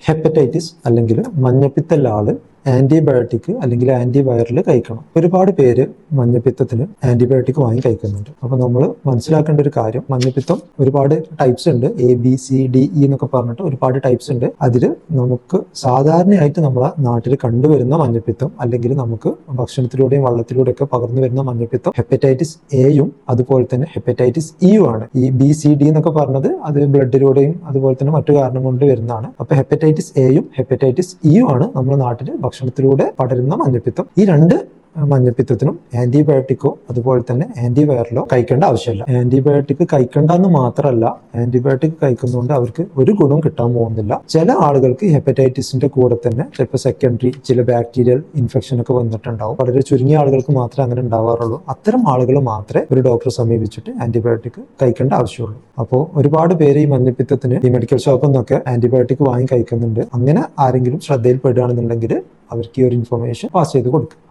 Hepatitis അല്ലെങ്കിൽ മഞ്ഞപ്പിത്തമുള്ള ആള് antibiotic അല്ലെങ്കിൽ ആന്റിവൈറൽ കഴിക്കണം. ഒരുപാട് പേര് മഞ്ഞപ്പിത്തത്തിന് ആന്റിബയോട്ടിക് വാങ്ങി കഴിക്കുന്നുണ്ട്. അപ്പൊ നമ്മൾ മനസ്സിലാക്കേണ്ട ഒരു കാര്യം, മഞ്ഞപ്പിത്തം ഒരുപാട് ടൈപ്സ് ഉണ്ട്. ABCDE എന്നൊക്കെ പറഞ്ഞിട്ട് ഒരുപാട് ടൈപ്സ് ഉണ്ട്. അതിൽ നമുക്ക് സാധാരണയായിട്ട് നമ്മളെ നാട്ടിൽ കണ്ടുവരുന്ന മഞ്ഞപ്പിത്തം അല്ലെങ്കിൽ നമുക്ക് ഭക്ഷണത്തിലൂടെയും വെള്ളത്തിലൂടെയും ഒക്കെ പകർന്നു വരുന്ന മഞ്ഞപ്പിത്തം ഹെപ്പറ്റൈറ്റിസ് എയും അതുപോലെ തന്നെ ഹെപ്പറ്റൈറ്റിസ് ഇയും ആണ്. ഈ BCD എന്നൊക്കെ പറഞ്ഞത് അത് ബ്ലഡിലൂടെയും അതുപോലെ തന്നെ മറ്റു കാരണം കൊണ്ട് വരുന്നതാണ്. അപ്പൊ ഹെപ്പറ്റൈറ്റിസ് എയും ഹെപ്പറ്റൈറ്റിസ് ഇയും ആണ് നമ്മുടെ നാട്ടിൽ ഭക്ഷണത്തിലൂടെ പടരുന്ന മഞ്ഞപ്പിത്തം. ഈ രണ്ട് മഞ്ഞപ്പിത്തത്തിനും ആന്റിബയോട്ടിക്കോ അതുപോലെ തന്നെ ആന്റിവൈറലോ കഴിക്കേണ്ട ആവശ്യമില്ല. ആന്റിബയോട്ടിക് കഴിക്കേണ്ടെന്ന് മാത്രമല്ല, ആന്റിബയോട്ടിക് കഴിക്കുന്നതുകൊണ്ട് അവർക്ക് ഒരു ഗുണം കിട്ടാൻ പോകുന്നില്ല. ചില ആളുകൾക്ക് ഹെപ്പറ്റൈറ്റിസിന്റെ കൂടെ തന്നെ ചിലപ്പോൾ സെക്കൻഡറി ചില ബാക്ടീരിയൽ ഇൻഫെക്ഷൻ ഒക്കെ വന്നിട്ടുണ്ടാവും. വളരെ ചുരുങ്ങിയ ആളുകൾക്ക് മാത്രമേ അങ്ങനെ ഉണ്ടാവാറുള്ളൂ. അത്തരം ആളുകൾ മാത്രമേ ഒരു ഡോക്ടറെ സമീപിച്ചിട്ട് ആന്റിബയോട്ടിക് കഴിക്കേണ്ട ആവശ്യമുള്ളൂ. അപ്പോൾ ഒരുപാട് പേര് ഈ മഞ്ഞപ്പിത്തത്തിന് ഈ മെഡിക്കൽ ഷോപ്പിൽ നിന്നൊക്കെ ആന്റിബയോട്ടിക് വാങ്ങി കഴിക്കുന്നുണ്ട്. അങ്ങനെ ആരെങ്കിലും ശ്രദ്ധയിൽപ്പെടുകയാണെന്നുണ്ടെങ്കിൽ അവർക്ക് ഈ ഒരു ഇൻഫർമേഷൻ പാസ് ചെയ്ത് കൊടുക്കുക.